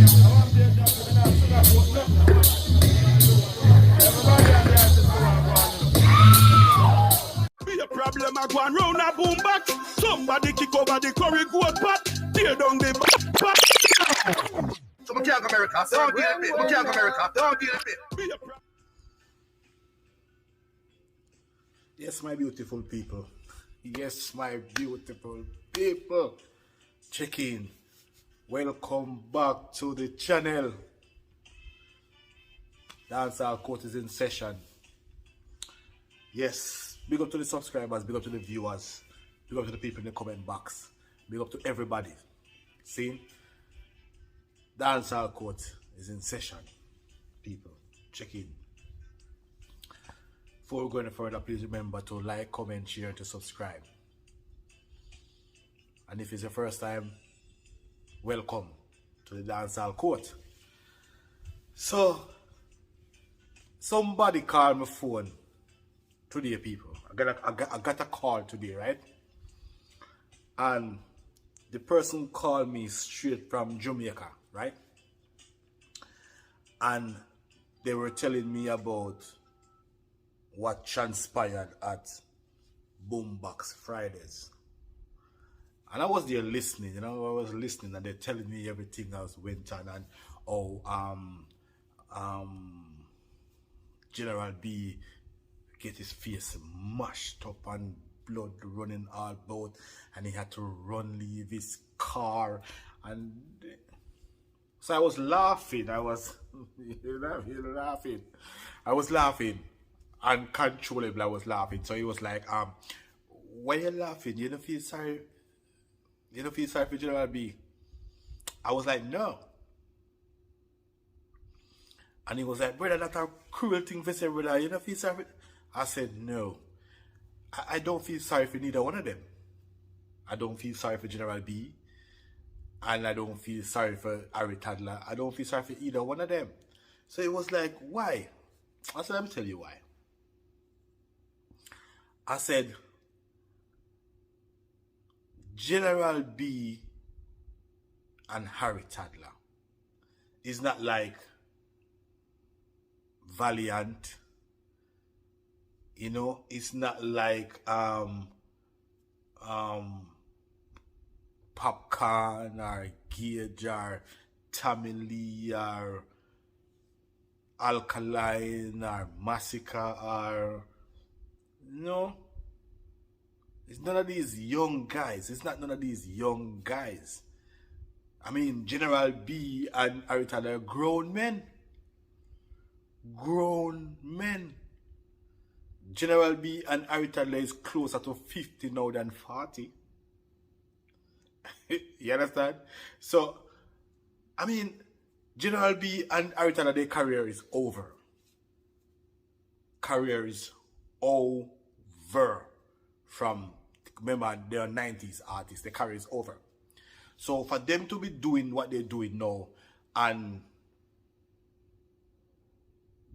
Be a problem, I go and round a boom back. Somebody kick over the curry goat pot. Tear down the pot. So we can't go America. Don't deal with it. We can't go America. Don't deal with it. Be a problem. Yes, my beautiful people. Yes, my beautiful people. Check in. Welcome back to the channel. Dancehall Court is in session. Yes, big up to the subscribers, big up to the viewers, big up to the people in the comment box, big up to everybody. See? Dancehall Court is in session. People, check in. Before we go any further, please remember to like, comment, share, and to subscribe. And if it's your first time, welcome to the Dancehall Court. So, somebody called my phone today, people. I got a call today, right? And the person called me straight from Jamaica, right? And they were telling me about what transpired at Boombox Fridays. And I was there listening, I was listening, and they're telling me everything else went on, and General B get his face mashed up and blood running all about, and he had to leave his car, and so I was laughing. I was laughing. I was laughing. Uncontrollable, I was laughing. So he was like, why you laughing? You don't feel sorry? You don't feel sorry for General B? I was like, no. And he was like, brother, that's a cruel thing for say, brother. You don't feel sorry for... I said, no. I don't feel sorry for neither one of them. I don't feel sorry for General B. And I don't feel sorry for Harry Toddler. I don't feel sorry for either one of them. So it was like, why? I said, let me tell you why. I said, General B and Harry Toddler is not like Valiant, it's not like Popcorn or Gage or Tommy Lee or Alkaline or Massacre or it's none of these young guys. It's not none of these young guys. I mean, General B and Harry Toddler are grown men. Grown men. General B and Harry Toddler is closer to 50 now than 40. You understand? So, I mean, General B and Harry Toddler, their career is over. Career is over. From, remember, they're 90s artists. Their career is over. So, for them to be doing what they're doing now and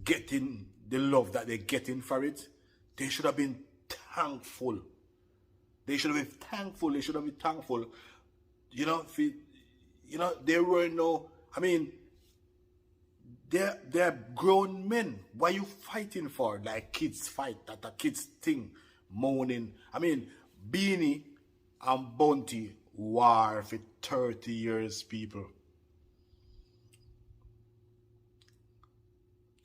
getting the love that they're getting for it, they should have been thankful. They should have been thankful. They should have been thankful. They were no... I mean, they're grown men. What are you fighting for? Like kids fight. That a kids thing. Moaning. I mean, Beanie and Bounty war for 30 years, people.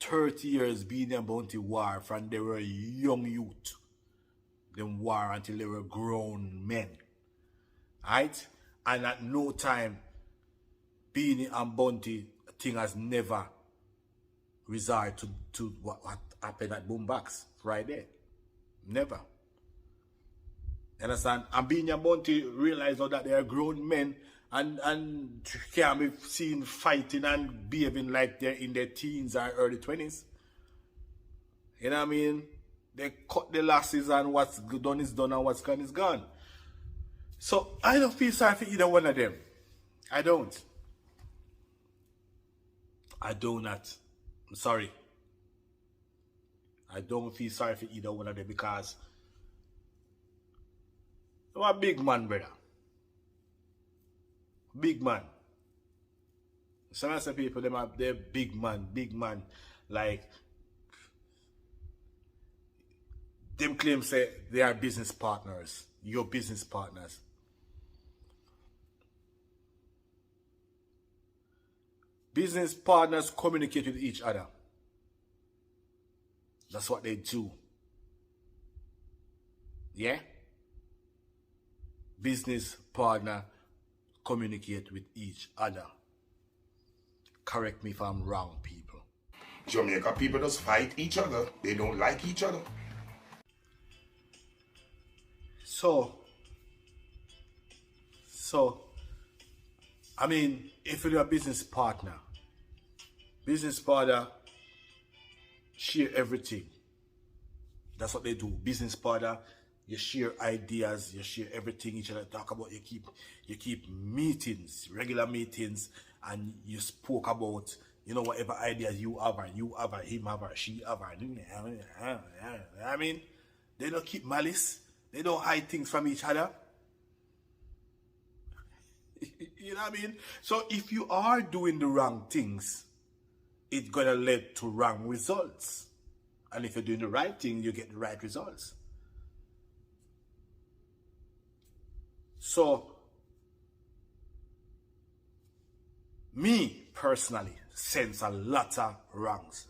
30 years Beanie and Bounty war from they were young youth. Them war until they were grown men. Right? And at no time, Beanie and Bounty thing has never resorted to what happened at Boombox Friday. Never. You understand? And Beanie and Bounty realized now that they are grown men and can't be seen fighting and behaving like they're in their teens or early 20s. You know what I mean? They cut the losses and what's done is done and what's gone is gone. So I don't feel sorry for either one of them. I don't. I do not. I'm sorry. I don't feel sorry for either one of them because you're a big man, brother. Big man. Some of the people, they're big man. Like, them claim say they are business partners. Your business partners. Business partners communicate with each other. That's what they do. Yeah? Business partner communicate with each other. Correct me if I'm wrong, people. Jamaica people just fight each other. They don't like each other. So, I mean, if you're a business partner share everything. That's what they do. Business partner, you share ideas, you share everything each other talk about. You keep meetings, regular meetings, and you spoke about, you know, whatever ideas you have, and him have, or she have. I mean, they don't keep malice. They don't hide things from each other. You know what I mean? So if you are doing the wrong things, it's gonna lead to wrong results. And if you're doing the right thing, you get the right results. So, me personally sense a lot of wrongs.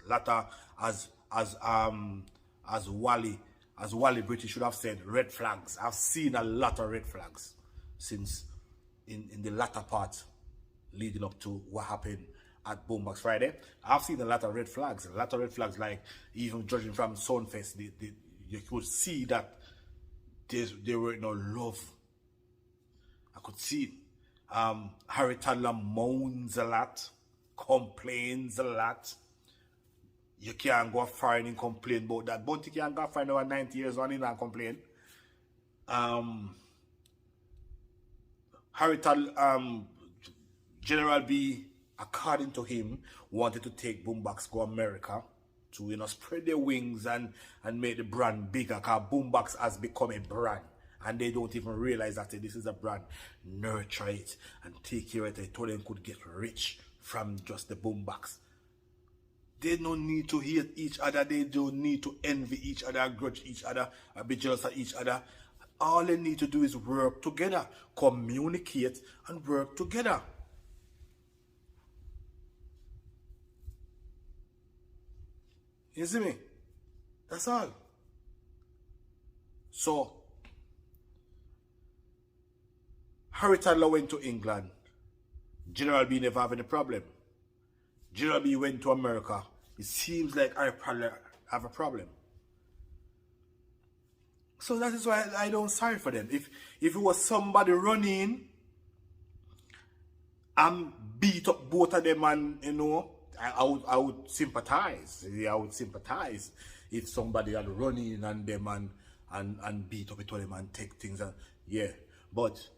As Wally British should have said, red flags. I've seen a lot of red flags since in the latter part leading up to what happened at Boombox Friday. I've seen a lot of red flags. Like, even judging from Sunfest, you could see that there were no love. I could see it. Harry Toddler moans a lot, complains a lot. You can't go far and complain about that. But you can't go far over 90 years on and complain. Harry Toddler, General B, according to him, wanted to take Boombox to America to, you know, spread their wings and make the brand bigger, because Boombox has become a brand. And they don't even realize that this is a brand. Nurture it and take care of it. They told them could get rich from just the Boombox. They don't need to hate each other. They don't need to envy each other, grudge each other, be jealous of each other. All they need to do is work together, communicate and work together. You see me? That's all. So, Harry Toddler went to England. General B never have any problem. General B went to America. It seems like Harry Toddler have a problem. So that is why I don't sorry for them. If it was somebody running and beat up both of them, and you know, I would sympathize. I would sympathize if somebody had run in and them and beat up each other and take things and yeah. But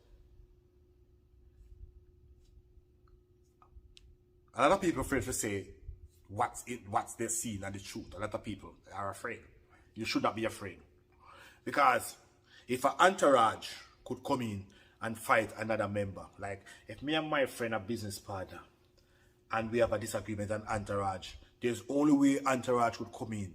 a lot of people afraid to say what's they're seeing and the truth. A lot of people are afraid. You should not be afraid. Because if an entourage could come in and fight another member, like if me and my friend are business partner and we have a disagreement and entourage, there's only way entourage could come in.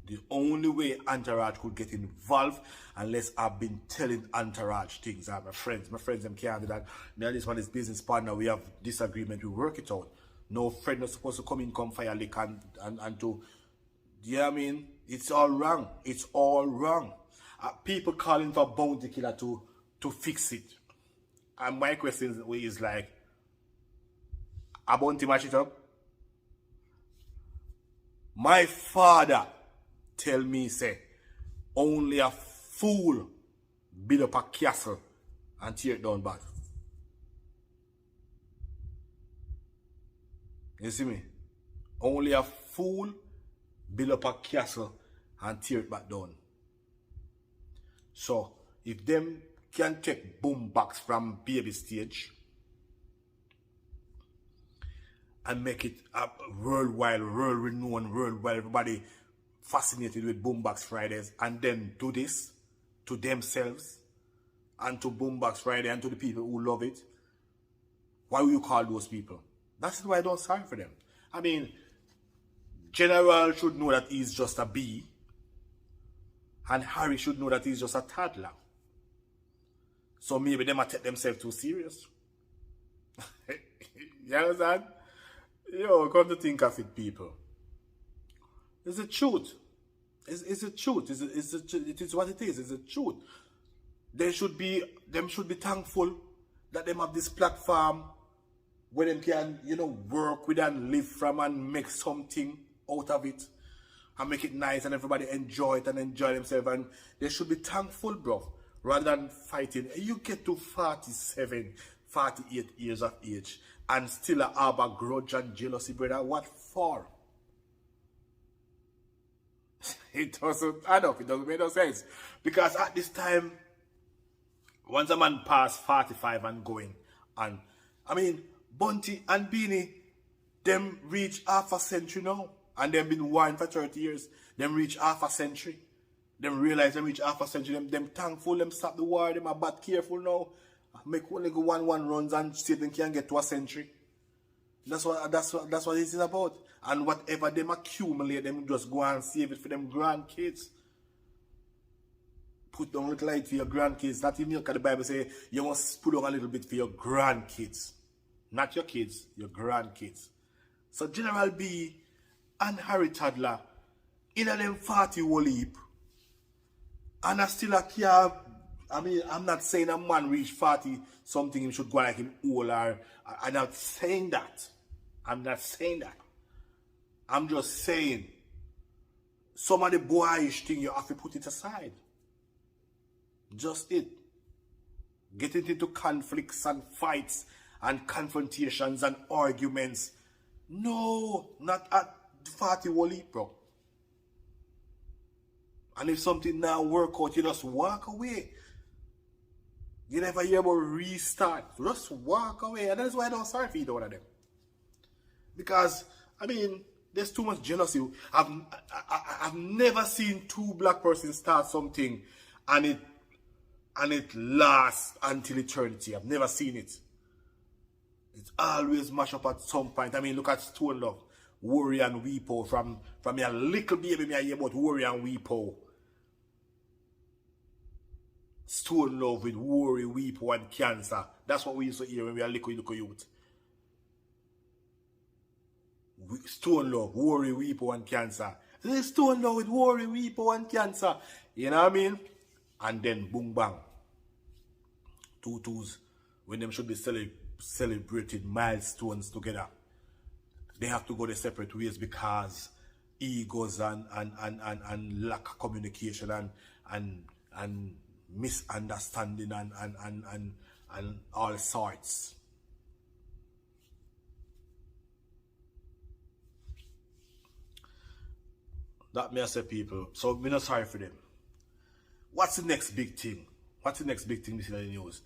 The only way entourage could get involved, unless I've been telling entourage things. I have my friends them can't do that. Me and this one is business partner, we have disagreement, we work it out. No friend not supposed to come in, come fire lick and to, you know what I mean? It's all wrong. It's all wrong. People calling for bounty killer to fix it. And my question is like, a bounty match it up? My father tell me, say, only a fool build up a castle and tear it down back. You see me? Only a fool build up a castle and tear it back down. So, if them can take Boombox from baby stage and make it a worldwide, world renowned, worldwide, everybody fascinated with Boombox Fridays, and then do this to themselves and to Boombox Friday and to the people who love it, why will you call those people? That's why I don't sign for them. I mean, General should know that he's just a B, and Harry should know that he's just a toddler. So maybe they might take themselves too serious. You understand? Yo, come to think of it, people. It's the truth. It's the truth. It is what it is. It's the truth. Them should be thankful that them have this platform where them can, work with and live from and make something out of it and make it nice and everybody enjoy it and enjoy themselves, and they should be thankful, bro, rather than fighting. You get to 47, 48 years of age and still have a grudge and jealousy, brother. What for? It doesn't add up. It doesn't make no sense. Because at this time, once a man past 45 and going, and I mean, Bunty and Beanie, them reach half a century now. And them been warring for 30 years. Them reach half a century. Them realize them reach half a century. Them thankful, them stop the war. Them are bad careful now. Make only go 1-1 runs and see them can get to a century. That's what this is about. And whatever them accumulate, them just go and save it for them grandkids. Put down a little light for your grandkids. That even look at the Bible say you must put down a little bit for your grandkids. Not your kids, your grandkids. So General B and Harry Toddler in a them 40 whole heap. And I still a care. I mean, I'm not saying a man reach 40 something he should go like him old, or I'm not saying that. I'm not saying that. I'm just saying some of the boyish thing you have to put it aside. Just it. Getting into conflicts and fights and confrontations and arguments. No, not at 40 wally, bro. And if something now work out, you just walk away. You never hear about restart. Just walk away. And that's why I don't sorry for either one of them. Because, I mean, there's too much jealousy. I've never seen two black persons start something and it lasts until eternity. I've never seen it. It's always mash up at some point. I mean, look at Stone Love, Worry and Weepo. From a little baby, me I hear about Worry and Weepo. Stone Love with Worry, Weepo and Cancer. That's what we used to hear when we were little youth. Stone Love, Worry, Weepo and Cancer. Stone Love with Worry, Weepo and Cancer. You know what I mean? And then boom bang. Tutus, when them should be celebrated milestones together, they have to go their separate ways because egos and lack of communication and misunderstanding and all sorts. That may I say, people. So we're not sorry for them. What's the next big thing? What's the next big thing this in the news?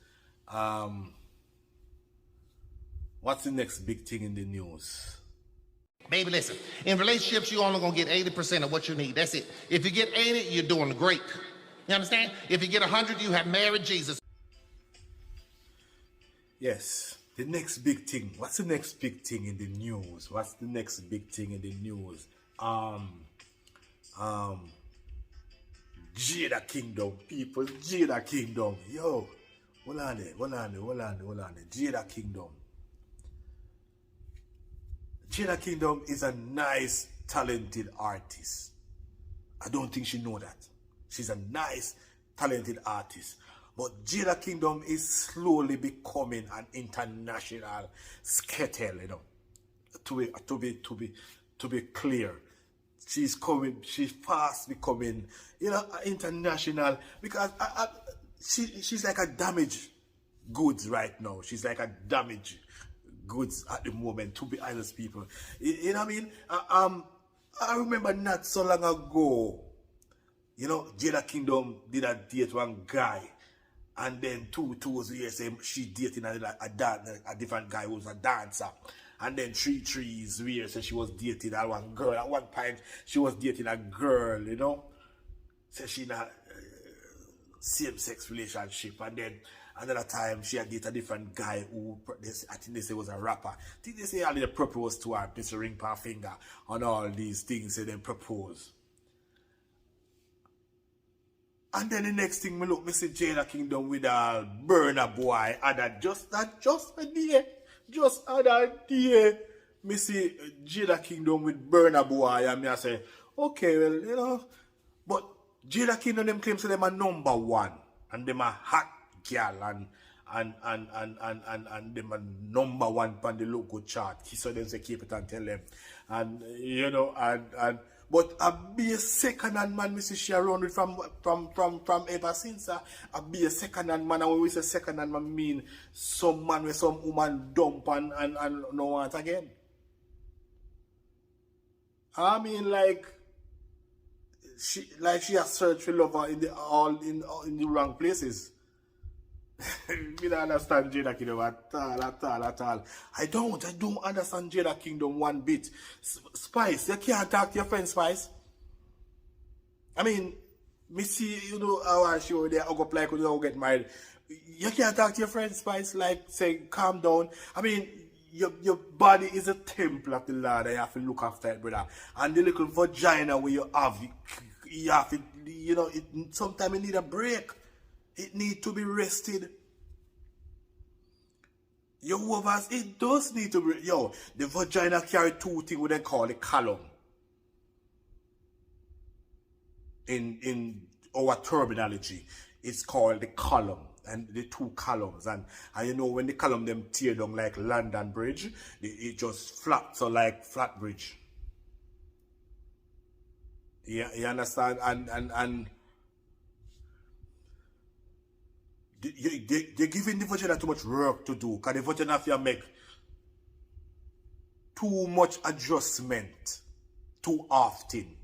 What's the next big thing in the news? Baby, listen. In relationships, you're only gonna get 80% of what you need. That's it. If you get 80, you're doing great. You understand? If you get 100, you have married Jesus. Yes, the next big thing. What's the next big thing in the news? What's the next big thing in the news? Jada Kingdom, people. Jada Kingdom. Yo, hold on there. Jada Kingdom. Jada Kingdom is a nice, talented artist. I don't think she know that. She's a nice, talented artist. But Jada Kingdom is slowly becoming an international Sketel, you know. To be clear. She's fast becoming, you know, international, because she's like a damaged goods right now. She's like a damaged goods at the moment, to be honest, people. You know what I mean? I remember not so long ago, you know, Jada Kingdom did a date one guy, and then two years she dating a different guy who was a dancer. And then 3 years so she was dating that one girl. At one point, she was dating a girl, you know. So she in a same-sex relationship. And then Another time she had get a different guy who I think they say was a rapper. I think they say how they proposed to her, place a ring per finger on all these things, say they propose. And then the next thing me look, me see Jada Kingdom with a burner boy, and that just a day. Just other day. Me see Jada Kingdom with burner boy, and me I say, okay, well, you know, but Jada Kingdom them claims to them a number one, and them a hot girl, and them a number one on the logo chart. So them say keep it and tell them, and you know, and but I be a second hand man, Mrs. She around with from ever since. I be a second hand man, and when we say second hand man, mean some man with some woman dump and no want again. I mean like she has searched for lover in the wrong places. Me don't understand Jada Kingdom at all. I don't understand Jada Kingdom one bit. Spice, you can't talk to your friend Spice. I mean, me see, you know, our show they go like when you get married. You can't talk to your friend Spice, like say calm down. I mean, your body is a temple of the Lord, and you have to look after it, brother. And the little vagina where you have to, you know, sometimes you need a break. It needs to be rested. Your ovaries, it does need to be. Yo, the vagina carry two things what they call the column. In our terminology, it's called the column. And the two columns. And you know, when the column them tear down like London Bridge, it just flaps so like flat bridge. Yeah, you understand? And they're giving the vagina too much work to do, because the vagina have to make too much adjustment too often.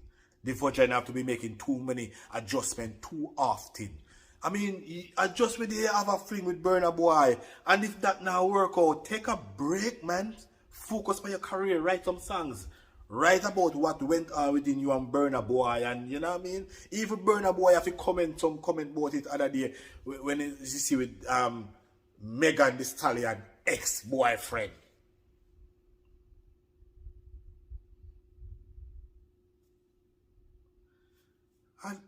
The vagina have to be making too many adjustments too often. I mean, adjust when they have a fling with Burna Boy, and if that now work out, take a break, man. Focus on your career, write some songs. Write about what went on within you and Burna Boy, and you know what I mean? Even Burna Boy have to comment about it other day when you see with Megan Thee Stallion ex-boyfriend. And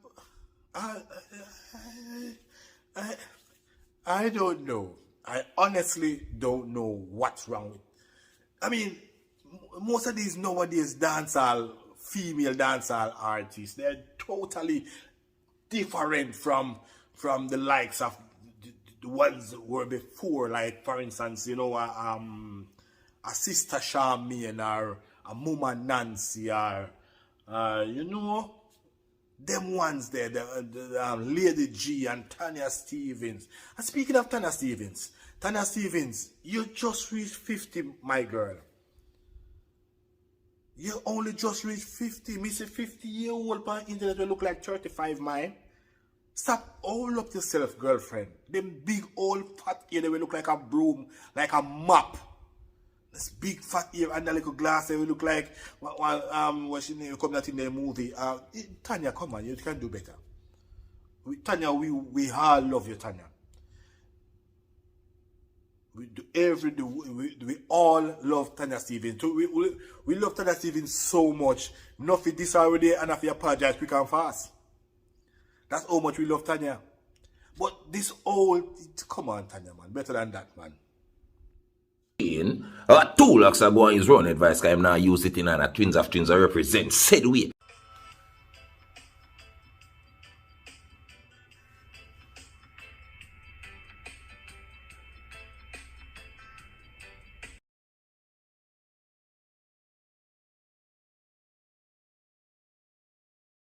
I don't know. I honestly don't know what's wrong with. I mean, most of these nowadays female dancehall artists, they're totally different from the likes of the ones that were before. Like, for instance, you know, a Sister Charmaine or a Mama Nancy or, you know, them ones there, the Lady G and Tanya Stevens. And speaking of Tanya Stevens, you just reached 50, my girl. You only just reached 50. Me say 50-year-old on internet will look like 35, man. Stop all up yourself, girlfriend. Them big old fat ear, they will look like a broom, like a mop. This big fat ear and the little glass, they will look like what's your name come out in the movie. Tanya, come on, you can do better. Tanya, we all love you, Tanya. We all love Tanya Stevens. We love Tanya Stevens so much. Nothing this already, and if you apologize quick and fast. That's how much we love Tanya. But this old, come on, Tanya, man, better than that, man. 2 lakhs ago on his run advice, because I'm now use it in a twins of twins I represent said way.